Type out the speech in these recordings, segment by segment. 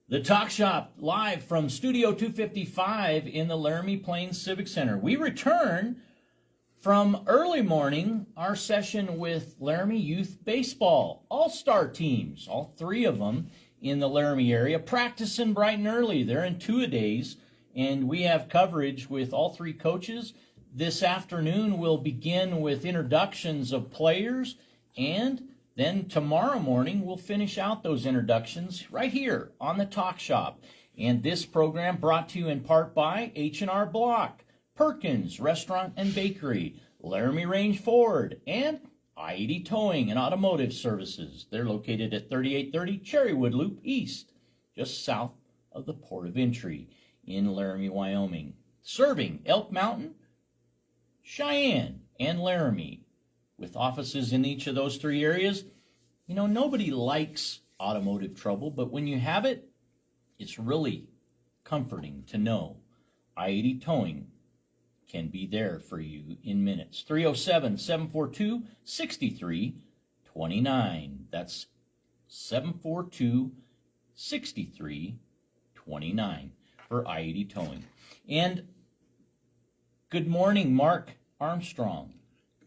The Talk Shop live from Studio 255 in the Laramie Plains Civic Center. We return from early morning, our session with Laramie Youth Baseball. All-star teams, all three of them in the Laramie area, practicing bright and early. They're in two-a-days, and we have coverage with all three coaches. This afternoon, we'll begin with introductions of players, and then tomorrow morning, we'll finish out those introductions right here on the Talk Shop. And this program brought to you in part by H&R Block, Perkins Restaurant and Bakery, Laramie Range Ford, and I-80 Towing and Automotive Services. They're located at 3830 Cherrywood Loop East, just south of the Port of Entry in Laramie, Wyoming. Serving Elk Mountain, Cheyenne, and Laramie, with offices in each of those three areas. You know, nobody likes automotive trouble, but when you have it, it's really comforting to know I-80 Towing can be there for you in minutes. 307-742-6329. That's 742-6329 for I-80 Towing. And good morning, Mark Armstrong.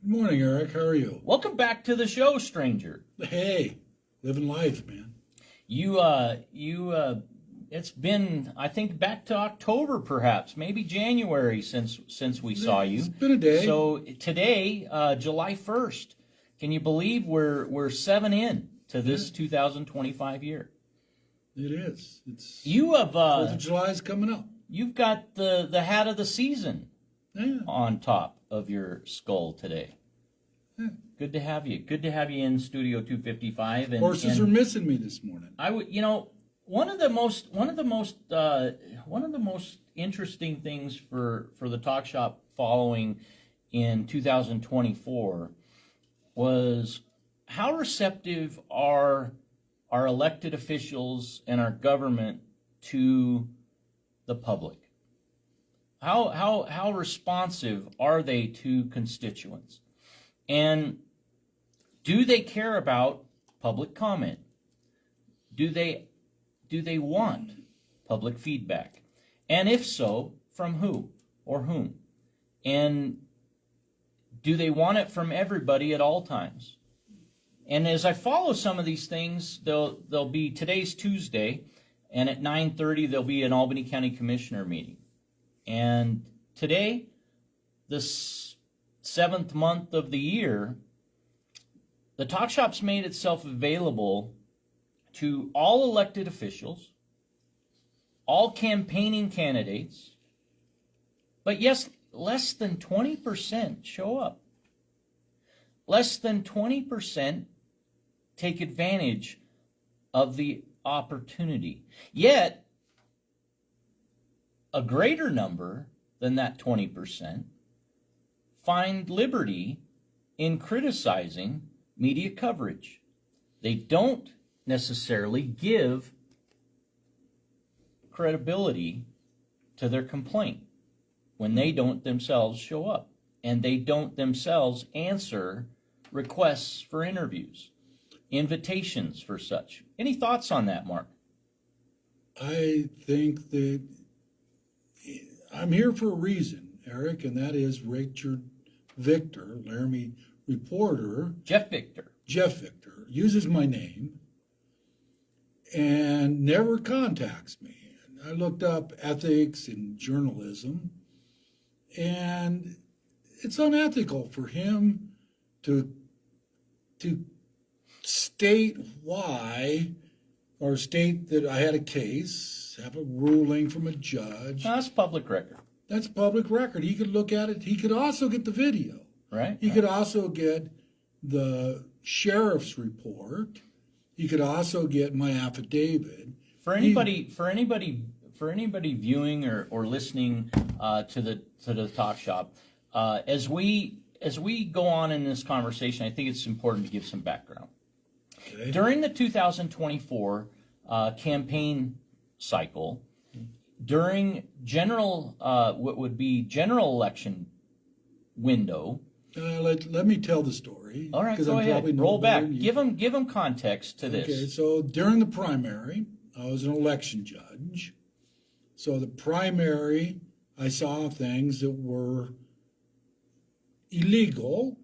Good morning, Eric. How are you? Welcome back to the show, stranger. Hey, living life, man. It's been, I think, back to October, perhaps, maybe January since we saw you. It's been a day. So today, July 1st, can you believe we're 7 in to this 2025 year? It is. It's You have 4th of July is coming up. You've got the hat of the season on top of your skull today. Yeah. Good to have you. Good to have you in Studio 255. Horses are missing me this morning. I would, one of the most interesting things for the Talk Shop following in 2024 was how receptive are our elected officials and our government to the public. How responsive are they to constituents? And do they care about public comment? Do they want public feedback? And if so, from who or whom? And do they want it from everybody at all times? And as I follow some of these things, there'll be today's Tuesday, and at 9:30 there'll be an Albany County Commissioner meeting. And today, the 7th month of the year, the Talk Shop's made itself available to all elected officials, all campaigning candidates, but yes, less than 20% show up. Less than 20% take advantage of the opportunity. Yet, a greater number than that 20% find liberty in criticizing media coverage. They don't necessarily give credibility to their complaint when they don't themselves show up and they don't themselves answer requests for interviews, invitations for such. Any thoughts on that, Mark? I think that I'm here for a reason, Eric, and that is Richard Victor, Laramie reporter. Jeff Victor, uses my name and never contacts me. And I looked up ethics in journalism, and it's unethical for him to state why, or state that I had a case, have a ruling from a judge. that's public record. That's public record. He could look at it. He could also get the video. Right. He could also get the sheriff's report. He could also get my affidavit. For anybody viewing or listening to the Talk Shop, as we go on in this conversation, I think it's important to give some background. Okay. During the 2024 campaign cycle, during what would be general election window. Let me tell the story. All right, go ahead. Roll back. Give them context to this. Okay, so during the primary, I was an election judge. So the primary, I saw things that were illegal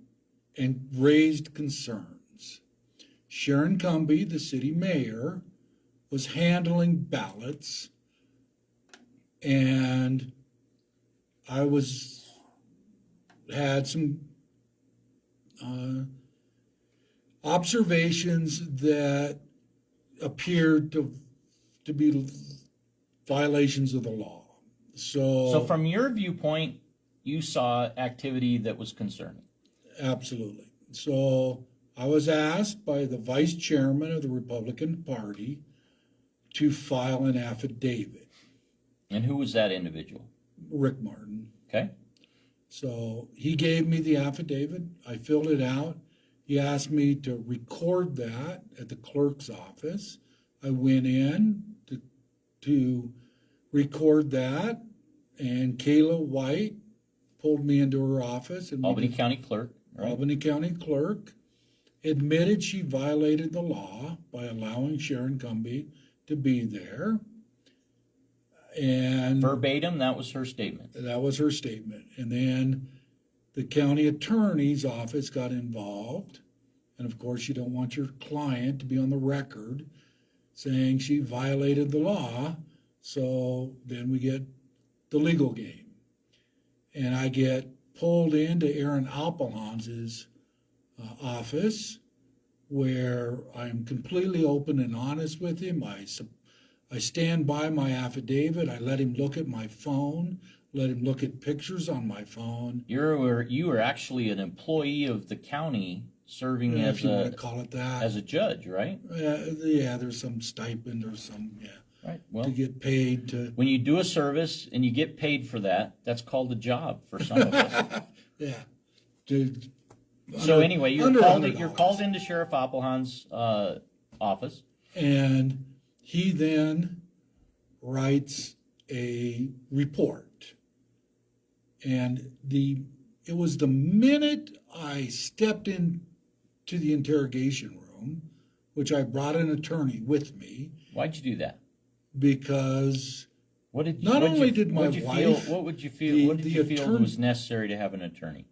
and raised concerns. Sharon Cumby, the city mayor, was handling ballots, and I had some observations that appeared to be violations of the law. So from your viewpoint, you saw activity that was concerning. Absolutely. So I was asked by the vice chairman of the Republican Party to file an affidavit. And who was that individual? Rick Martin. Okay. So he gave me the affidavit. I filled it out. He asked me to record that at the clerk's office. I went in to record that, and Kayla White pulled me into her office. And Albany County Clerk. Right? Albany County Clerk admitted she violated the law by allowing Sharon Cumby to be there. And verbatim, that was her statement. That was her statement. And then the county attorney's office got involved. And of course, you don't want your client to be on the record saying she violated the law. So then we get the legal game. And I get pulled into Aaron Alpelhans's office, where I'm completely open and honest with him. I stand by my affidavit. I let him look at my phone, let him look at pictures on my phone. You were actually an employee of the county serving if you want to call it that. As a judge, right? Yeah, there's some stipend or some, right. Well, to get paid to. When you do a service and you get paid for that, that's called a job for some of us. Yeah. So anyway, you're called into Sheriff Appelhan's office. And he then writes a report. And it was the minute I stepped into the interrogation room, which I brought an attorney with me. Why'd you do that? Because what would you feel was necessary to have an attorney?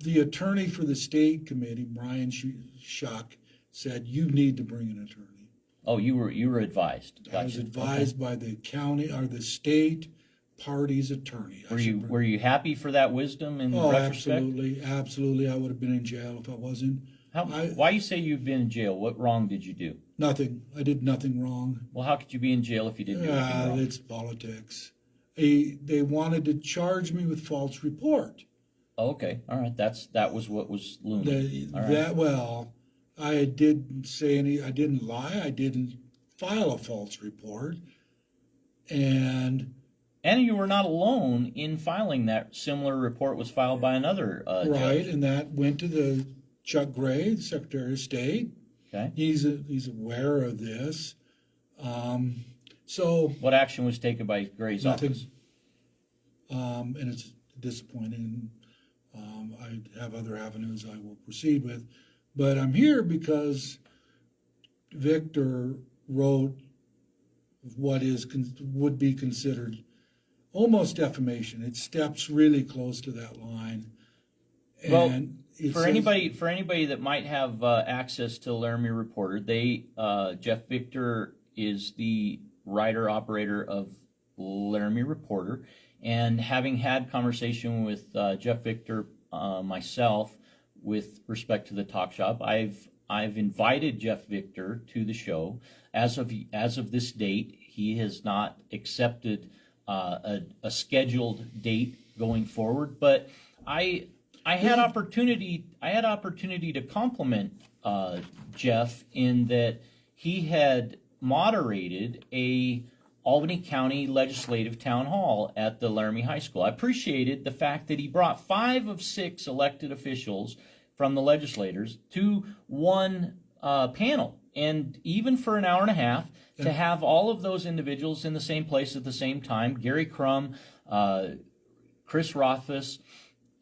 The attorney for the state committee, Brian Schuck, said you need to bring an attorney. Oh, you were advised. Gotcha. I was advised by the county or the state party's attorney. Were you happy for that wisdom in retrospect? Absolutely. I would have been in jail if I wasn't. Why you say you've been in jail? What wrong did you do? Nothing. I did nothing wrong. Well, how could you be in jail if you didn't do anything wrong? It's politics. They wanted to charge me with false report. Oh, okay. All right. That was what was looming. I didn't say I didn't lie. I didn't file a false report. And you were not alone in filing that. Similar report was filed by another right, judge. And that went to the Chuck Gray, the Secretary of State. Okay. He's aware of this. So what action was taken by Gray's office? And it's disappointing. I have other avenues I will proceed with, but I'm here because Victor wrote what would be considered almost defamation. It steps really close to that line. And for anybody that might have access to Laramie Reporter, Jeff Victor is the writer operator of Laramie Reporter, and having had conversation with Jeff Victor myself with respect to the talk shop, I've invited Jeff Victor to the show. As of this date, he has not accepted a scheduled date going forward, but I had opportunity to compliment Jeff in that he had moderated a Albany County Legislative Town Hall at the Laramie High School. I appreciated the fact that he brought 5 of 6 elected officials from the legislators to one panel, and even for an hour and a half, to have all of those individuals in the same place at the same time. Gary Crum, Chris Rothfuss,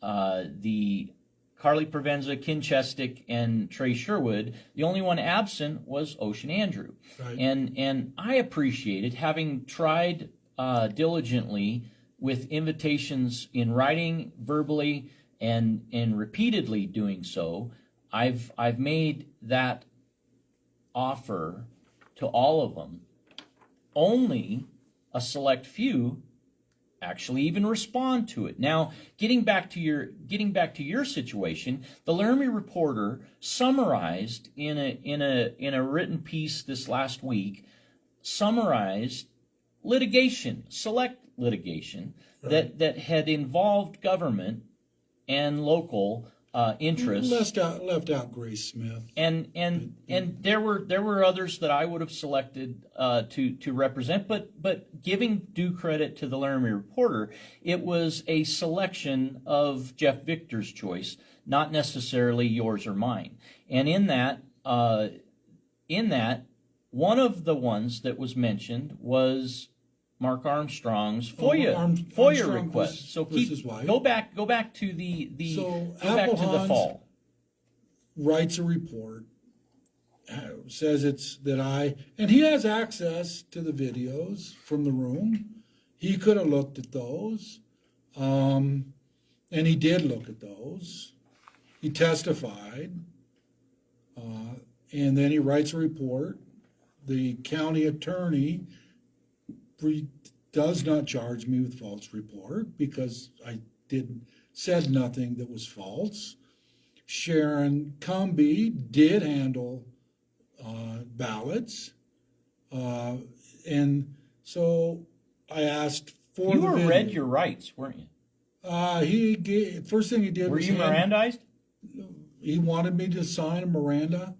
the Carly Provenza, Ken Chestick, and Trey Sherwood. The only one absent was Ocean Andrew. Right. And I appreciated having tried diligently with invitations in writing, verbally, and repeatedly doing so. I've made that offer to all of them. Only a select few actually even respond to it. Now, getting back to your situation, the Laramie Reporter summarized in a written piece this last week, summarized select litigation Right. that had involved government and local interests. Left out Grace Smith. And there were others that I would have selected to represent, but giving due credit to the Laramie Reporter, it was a selection of Jeff Victor's choice, not necessarily yours or mine. And in that, one of the ones that was mentioned was Mark Armstrong's FOIA Armstrong request. So versus White. go back to the So go back to the Appelhans fall. writes a report, says it's that and he has access to the videos from the room. He could have looked at those, and he did look at those. He testified, and then he writes a report. The county attorney does not charge me with false report because I said nothing that was false. Sharon Cumbie did handle ballots, and so I asked for You the were video. read your rights, weren't you? First thing he did Were was you Mirandized? he wanted me to sign a Miranda.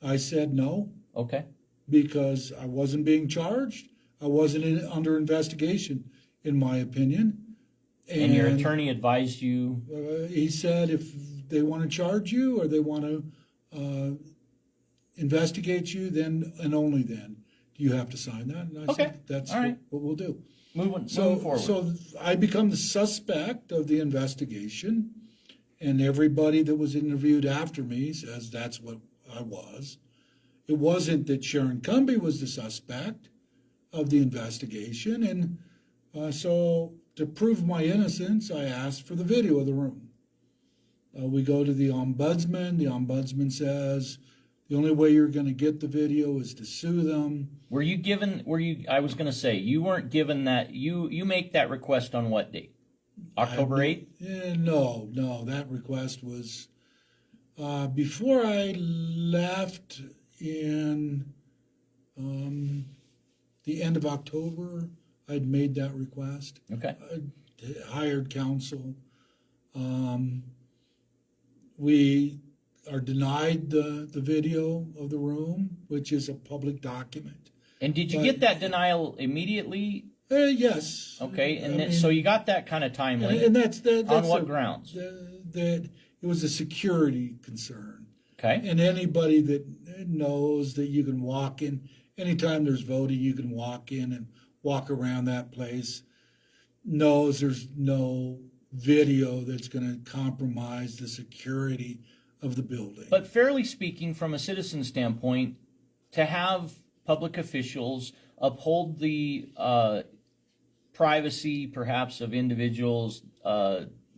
I said no Okay. because I wasn't being charged. I wasn't under investigation, in my opinion. And your attorney advised you. He said if they want to charge you or they want to investigate you, then and only then do you have to sign that. And I Okay. said that's All right. what we'll do. Moving So, forward. so I become the suspect of the investigation, and everybody that was interviewed after me says that's what I was. It wasn't that Sharon Cumbie was the suspect of the investigation, and so to prove my innocence, I asked for the video of the room. We go to the ombudsman. The ombudsman says the only way you're going to get the video is to sue them. I was going to say, you weren't given that, you make that request on what date? October 8th? No, that request was before I left in the end of October. I'd made that request. Okay. I hired counsel. We are denied the video of the room, which is a public document. And did you get that denial immediately? Yes. Okay, and so you got that kind of timely. And that's on what grounds? That it was a security concern. Okay. And anybody that knows that you can walk in, anytime there's voting, you can walk in and walk around that place, knows there's no video that's going to compromise the security of the building. But fairly speaking, from a citizen standpoint, to have public officials uphold the privacy, perhaps, of individuals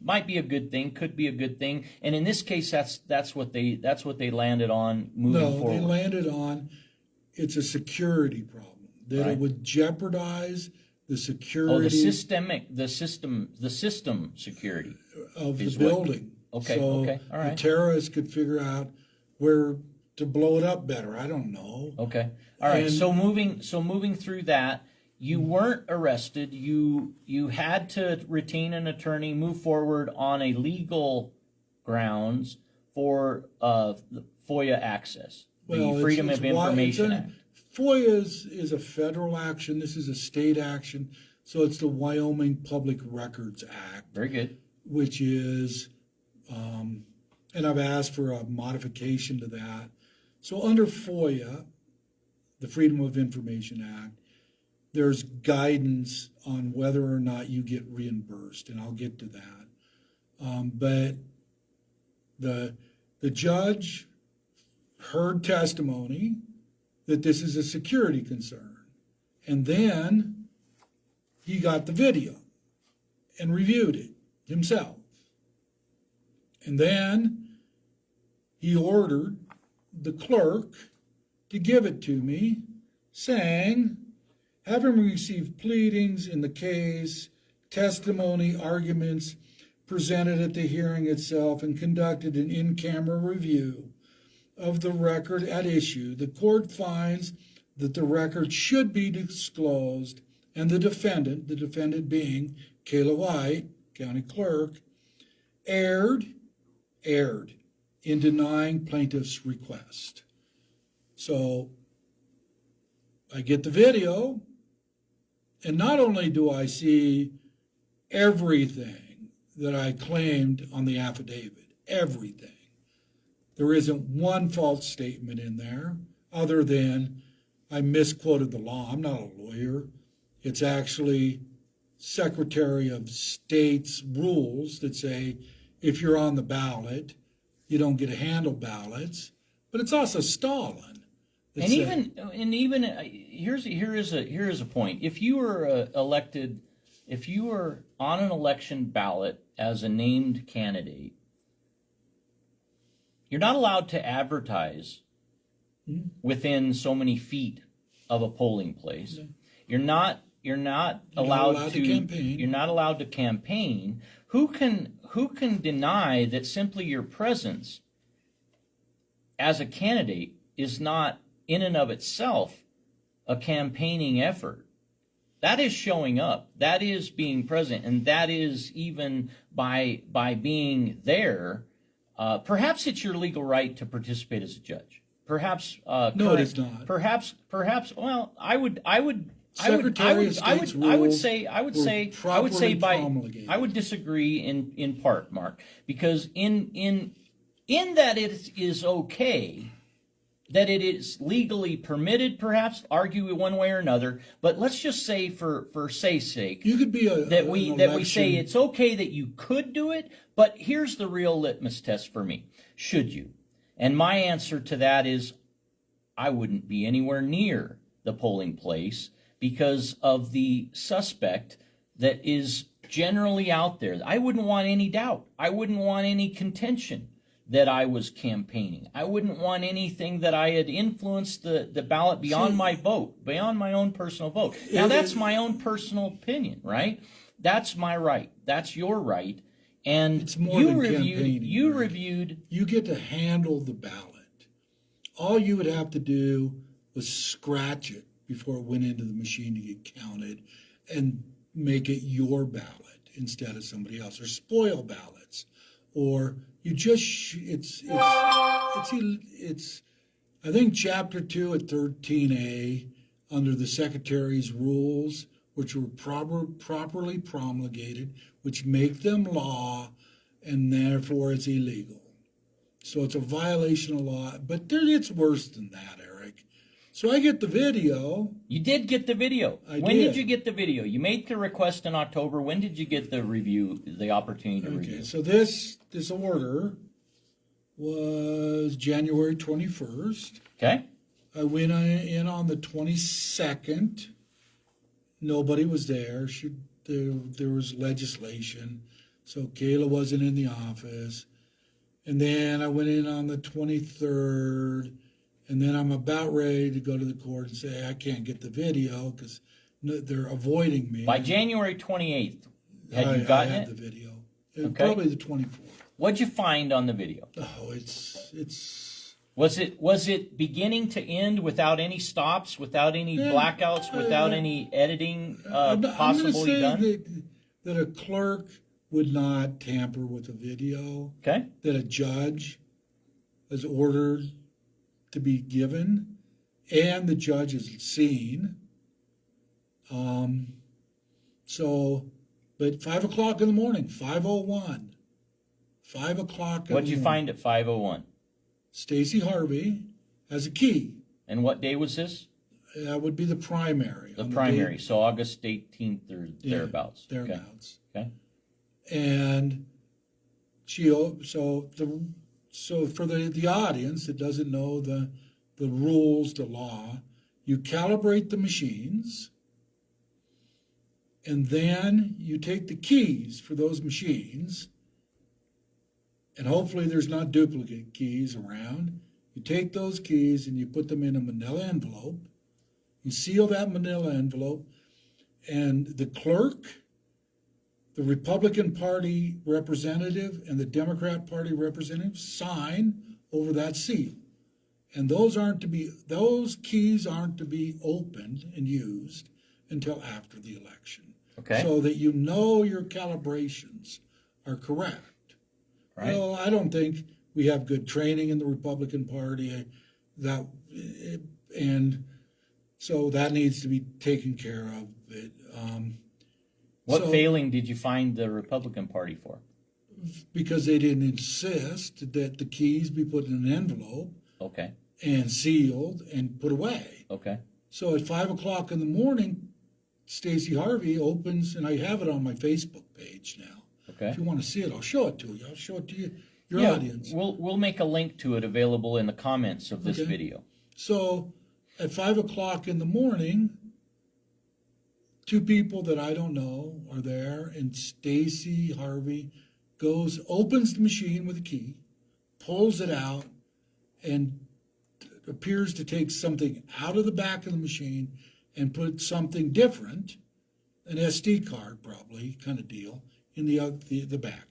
might be a good thing, could be a good thing, and in this case, that's what they landed on moving forward. No, they landed on it's a security problem that Right. it would jeopardize the security Oh, the system security. of the is what- building. Okay, So okay, all right. the terrorists could figure out where to blow it up better. I don't know. Okay, all right. And- So moving through that, you weren't arrested. You had to retain an attorney, move forward on a legal grounds for the FOIA access, the Freedom of Information Act. FOIA is a federal action. This is a state action. So it's the Wyoming Public Records Act, Very good. which is, and I've asked for a modification to that. So under FOIA, the Freedom of Information Act, there's guidance on whether or not you get reimbursed, and I'll get to that. But The judge heard testimony that this is a security concern. And then he got the video and reviewed it himself. And then he ordered the clerk to give it to me, saying, having received pleadings in the case, testimony, arguments presented at the hearing itself, and conducted an in-camera review of the record at issue, the court finds that the record should be disclosed, and the defendant being Kayla White, county clerk, erred in denying plaintiff's request. So I get the video, and not only do I see everything that I claimed on the affidavit, everything. There isn't one false statement in there other than I misquoted the law. I'm not a lawyer. It's actually Secretary of State's rules that say if you're on the ballot, you don't get to handle ballots. But it's also Stalin. And even here is a point. If you were elected, if you were on an election ballot as a named candidate, you're not allowed to advertise within so many feet of a polling place. You're not allowed to campaign. You're not allowed to campaign. Who can deny that simply your presence as a candidate is not in and of itself a campaigning effort? That is showing up. That is being present, and that is even by being there. Perhaps it's your legal right to participate as a judge. Perhaps no, it is not. Perhaps. Well, I would disagree in part, Mark, because in that it is okay, that it is legally permitted, perhaps argue one way or another. But let's just say, for say's sake, you could be that we say it's okay that you could do it. But here's the real litmus test for me: should you? And my answer to that is, I wouldn't be anywhere near the polling place because of the suspect that is generally out there. I wouldn't want any doubt. I wouldn't want any contention that I was campaigning. I wouldn't want anything that I had influenced the ballot beyond my vote, beyond my own personal vote. Now, that's my own personal opinion, right? That's my right. That's your right. And it's more than campaigning. You get to handle the ballot. All you would have to do was scratch it before it went into the machine to get counted and make it your ballot instead of somebody else, or spoil ballots, or you just it's I think Chapter 2 at 13A under the Secretary's rules, which were properly promulgated, which make them law, and therefore it's illegal. So it's a violation of law, but it's worse than that, Eric. So I get the video. You did get the video. When did you get the video? You made the request in October. When did you get the review, the opportunity to review? Okay, so this order was January 21st. Okay. I went in on the 22nd. Nobody was there. There was legislation, so Kayla wasn't in the office. And then I went in on the 23rd, and then I'm about ready to go to the court and say I can't get the video because they're avoiding me. By January 28th, had you gotten it? I had the video. Probably the 24th. What'd you find on the video? Oh, it's. Was it beginning to end without any stops, without any blackouts, without any editing possibly done? I'm going to say that a clerk would not tamper with a video. Okay. That a judge has ordered to be given, and the judge has seen. But 5 o'clock in the morning, 5:01. 5 o'clock. What'd you find at 5:01? Stacey Harvey has a key. And what day was this? That would be the primary. The primary, so August 18th or thereabouts. Thereabouts. Okay. And So for the audience that doesn't know the rules, the law, you calibrate the machines, and then you take the keys for those machines, and hopefully there's not duplicate keys around. You take those keys and you put them in a manila envelope. You seal that manila envelope, and the clerk, the Republican Party representative, and the Democrat Party representative sign over that seal. And those keys aren't to be opened and used until after the election. Okay. So that you know your calibrations are correct. Right. Well, I don't think we have good training in the Republican Party, and so that needs to be taken care of. What So- failing did you find the Republican Party for? Because they didn't insist that the keys be put in an envelope Okay. and sealed and put away. Okay. So at 5 o'clock in the morning, Stacey Harvey opens, and I have it on my Facebook page now. Okay. If you want to see it, I'll show it to you. I'll show it to you, your Yeah, audience. we'll make a link to it available in the comments of this Okay. video. So at 5 o'clock in the morning, two people that I don't know are there, and Stacey Harvey opens the machine with a key, pulls it out, and appears to take something out of the back of the machine and put something different, an SD card probably kind of deal, in the back.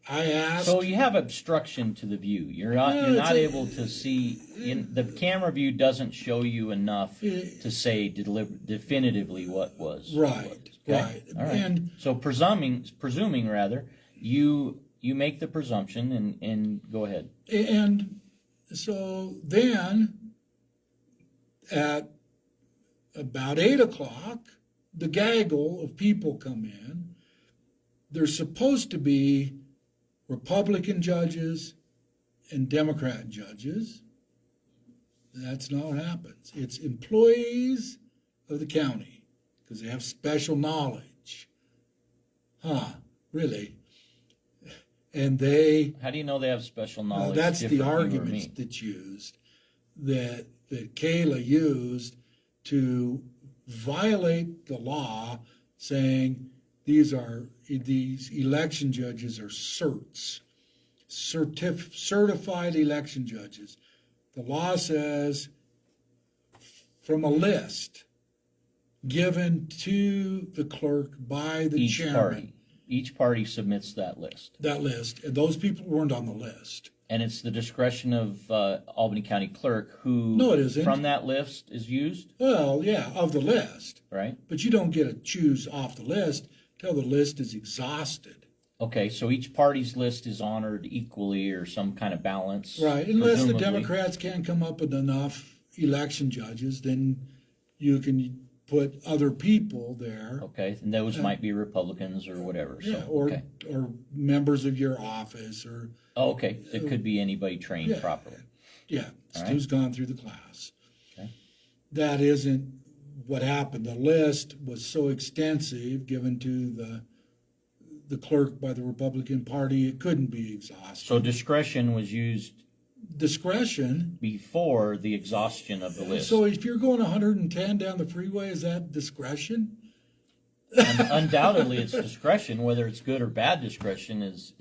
I asked. So you have obstruction to the view. You're not able to see. The camera view doesn't show you enough to say definitively what was. Right, Okay? right. All right. And so presuming rather, you make the presumption and go ahead. And so then at about 8 o'clock, the gaggle of people come in. There's supposed to be Republican judges and Democrat judges. That's not what happens. It's employees of the county because they have special knowledge. Really? And How do you know they have special knowledge? that's the different you or arguments me? that's used, that Kayla used to violate the law, saying these election judges are certified election judges. The law says from a list given to the clerk by the chairman. Each party submits that list. That list, and those people weren't on the list. And it's the discretion of Albany County Clerk who, No, it isn't. from that list, is used, Well, yeah, of the list. right? But you don't get to choose off the list till the list is exhausted. Okay, so each party's list is honored equally or some kind of balance. Right, unless the presumably. Democrats can't come up with enough election judges, then you can put other people there. Okay, and those might be Republicans or whatever. So, Yeah, or okay. or members of your office, or Oh, okay, it could be anybody trained Yeah. properly. yeah, All right. who's gone through the class. Okay. That isn't what happened. The list was so extensive, given to the clerk by the Republican Party, it couldn't be exhausted. So discretion was used Discretion. before the exhaustion of the list. So if you're going 110 down the freeway, is that discretion? Undoubtedly, it's discretion. Whether it's good or bad discretion is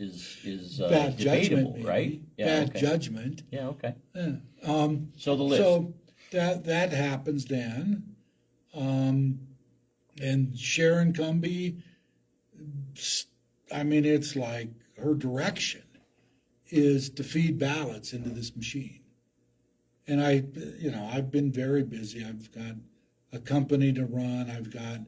Bad debatable, judgment, maybe. right? Bad okay. judgment. Yeah, okay. Yeah. So the list. So that happens then, and Sharon Cumby. I mean, it's like her direction is to feed ballots into this machine. And I've been very busy. I've got a company to run. I've got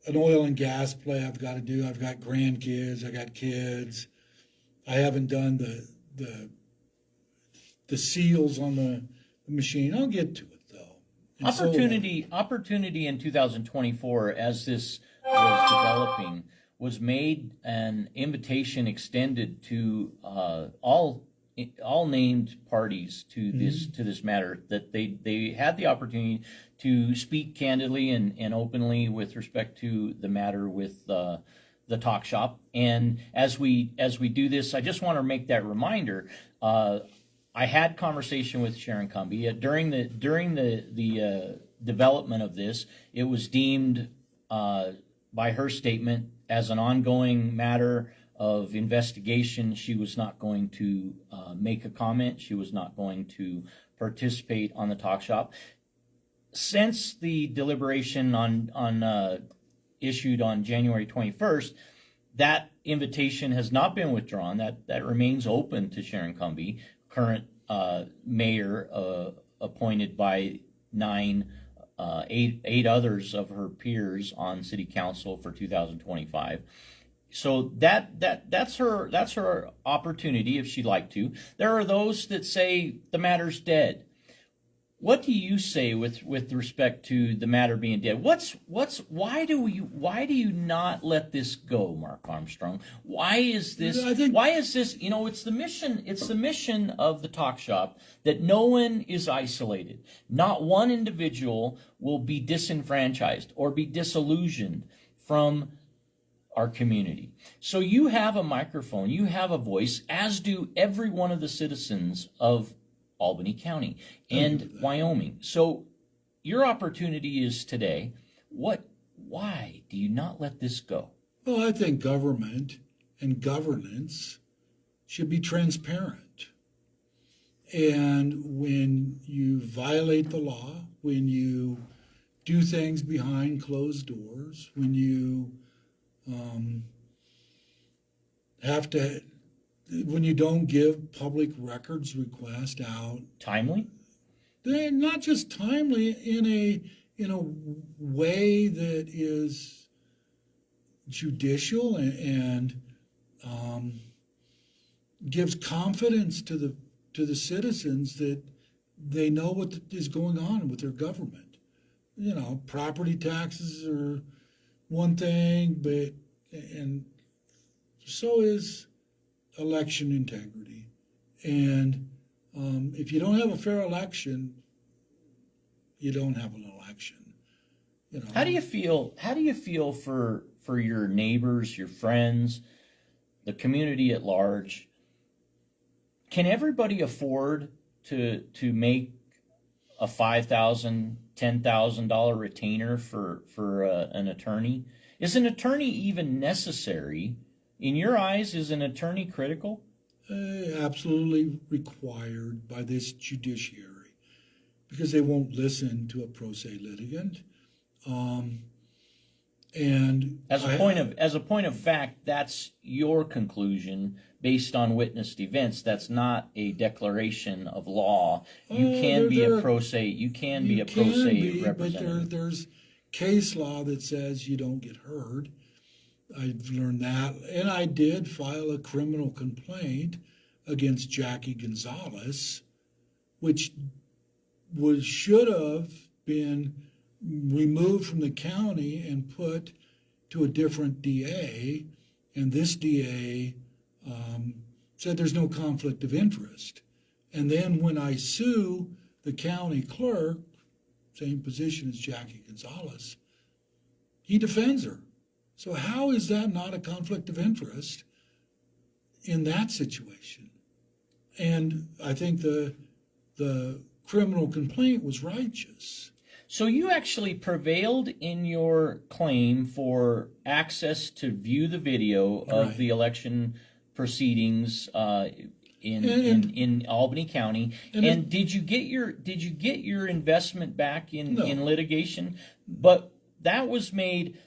an oil and gas play I've got to do. I've got grandkids. I got kids. I haven't done the seals on the machine. I'll get to it though. And so, Opportunity in 2024, as this was developing, was made an invitation extended to all named parties to this matter, that they had the opportunity to speak candidly and openly with respect to the matter with the the talk shop. And as we do this, I just want to make that reminder. I had conversation with Sharon Cumby during the development of this. It was deemed by her statement as an ongoing matter of investigation. She was not going to make a comment. She was not going to participate on the talk shop. Since the deliberation issued on January 21st, that invitation has not been withdrawn. That remains open to Sharon Cumby, current mayor, appointed by eight others of her peers on city council for 2025. So that's her opportunity if she'd like to. There are those that say the matter's dead. What do you say with respect to the matter being dead? Why do you not let this go, Mark Armstrong? Why is this? You know, it's the mission of the talk shop that no one is isolated. Not one individual will be disenfranchised or be disillusioned from our community. So you have a microphone, you have a voice, as do every one of the citizens of Albany County and Wyoming. So your opportunity is today. Why do you not let this go? Well, I think government and governance should be transparent. And when you violate the law, when you do things behind closed doors, when you when you don't give public records request out timely, they're not just timely in a way that is judicial and gives confidence to the citizens that they know what is going on with their government. You know, property taxes are one thing, and so is election integrity. And if you don't have a fair election, you don't have an election. You know. How do you feel for your neighbors, your friends, the community at large? Can everybody afford to make a $5,000, $10,000 retainer for an attorney? Is an attorney even necessary? In your eyes, is an attorney critical? Absolutely required by this judiciary, because they won't listen to a pro se litigant. And as a point of fact, that's your conclusion based on witnessed events. That's not a declaration of law. You can be a pro se. You can be a pro se representative. But there's case law that says you don't get heard. I've learned that, and I did file a criminal complaint against Jackie Gonzalez, which should have been removed from the county and put to a different DA, and this DA said there's no conflict of interest. And then when I sue the county clerk, same position as Jackie Gonzalez, he defends her. So how is that not a conflict of interest in that situation? And I think the criminal complaint was righteous. So you actually prevailed in your claim for access to view the video of the election proceedings in Albany County. And did you get your investment back in litigation? But that was made.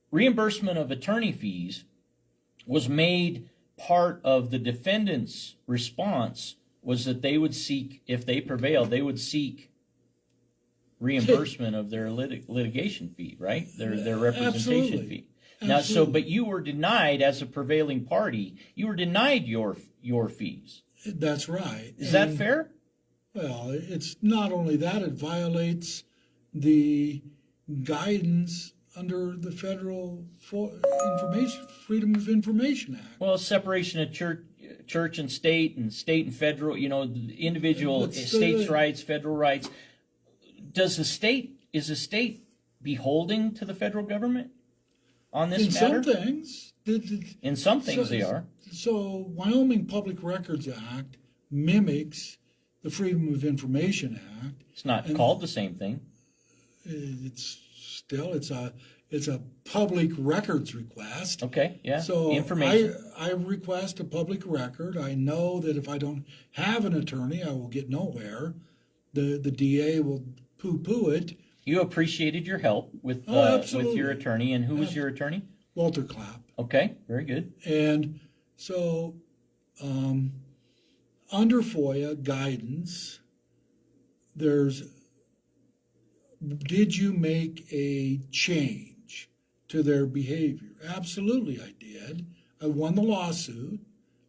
Reimbursement of attorney fees was made part of the defendant's response, was that they would seek, if they prevailed, they would seek reimbursement of their litigation fee, right? Their representation fee. Now, but you were denied as a prevailing party. You were denied your fees. That's right. Is that fair? Well, it's not only that, it violates the guidance under the Federal Freedom of Information Act. Well, separation of church and state and federal, you know, individual states' rights, federal rights. Is the state beholden to the federal government? on this In matter? some things. In some things they are. So Wyoming Public Records Act mimics the Freedom of Information Act. It's not called the same thing. It's still it's a public records request. Okay, yeah. So Information. I request a public record. I know that if I don't have an attorney, I will get nowhere. The DA will poo-poo it. You appreciated your help with Absolutely. with your attorney, and who was your attorney? Walter Clapp. Okay, very good. And so, under FOIA guidance, did you make a change to their behavior? Absolutely, I did. I won the lawsuit.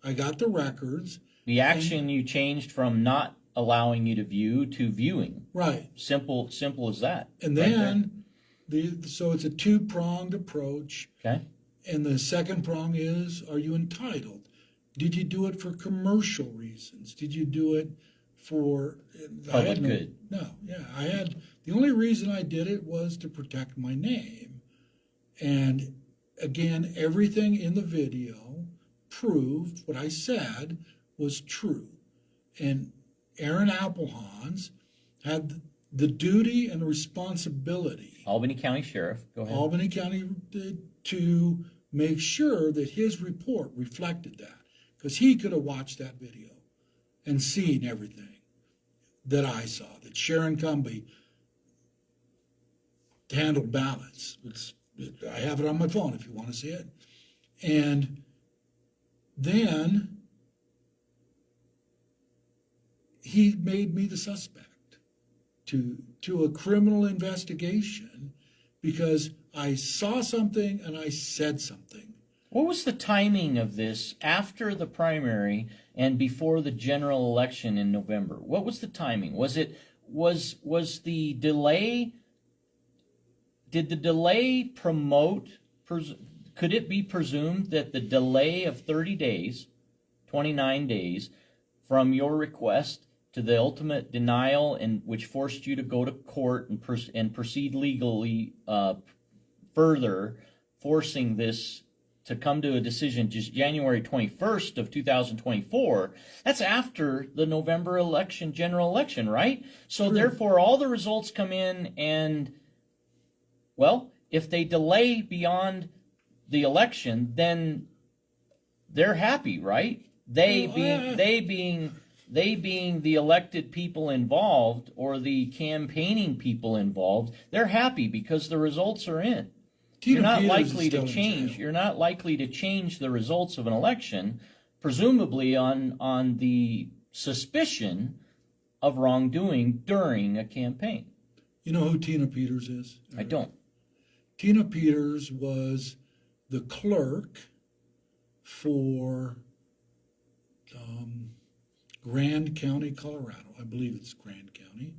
I got the records. The action you changed from not allowing you to view to viewing. Right. Simple as that. And then, so it's a two-pronged approach. Okay. And the second prong is, are you entitled? Did you do it for commercial reasons? Did you do it for Public good. No, yeah. The only reason I did it was to protect my name. And again, everything in the video proved what I said was true. And Aaron Applehans had the duty and the responsibility, Albany County Sheriff, go ahead. Albany County, to make sure that his report reflected that. Because he could have watched that video and seen everything that I saw, that Sharon Cumbie handled ballots. I have it on my phone if you want to see it. And then he made me the suspect to a criminal investigation because I saw something and I said something. What was the timing of this after the primary and before the general election in November? What was the timing? Was the delay? Did the delay promote? Could it be presumed that the delay of 30 days, 29 days, from your request to the ultimate denial, and which forced you to go to court and proceed legally further, forcing this to come to a decision just January 21st of 2024, that's after the November election, general election, right? So therefore, all the results come in and, well, if they delay beyond the election, then they're happy, right? They being the elected people involved or the campaigning people involved, they're happy because the results are in. You're not likely to change. You're not likely to change the results of an election, presumably on the suspicion of wrongdoing during a campaign. You know who Tina Peters is? I don't. Tina Peters was the clerk for Grand County, Colorado. I believe it's Grand County.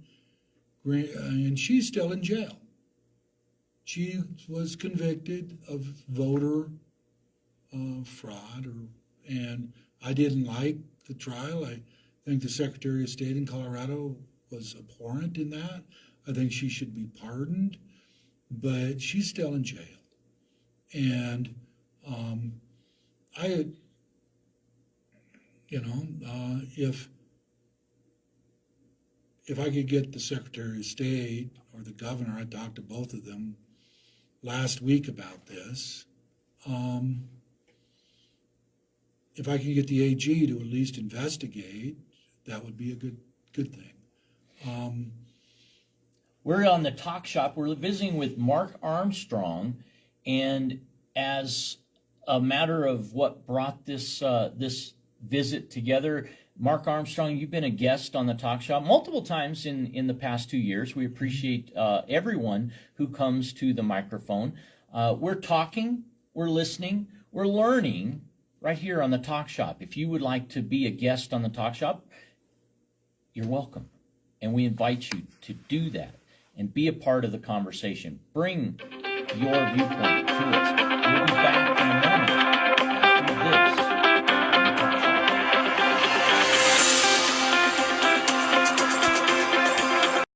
And she's still in jail. She was convicted of voter fraud, and I didn't like the trial. I think the Secretary of State in Colorado was abhorrent in that. I think she should be pardoned, but she's still in jail. And if I could get the Secretary of State or the governor, I talked to both of them last week about this. If I could get the AG to at least investigate, that would be a good thing. We're on the Talk Shop. We're visiting with Mark Armstrong, and as a matter of what brought this this visit together, Mark Armstrong, you've been a guest on the Talk Shop multiple times in the past 2 years. We appreciate everyone who comes to the microphone. We're talking, we're listening, we're learning right here on the Talk Shop. If you would like to be a guest on the Talk Shop, you're welcome. And we invite you to do that and be a part of the conversation. Bring your viewpoint to us. We'll be back in a moment.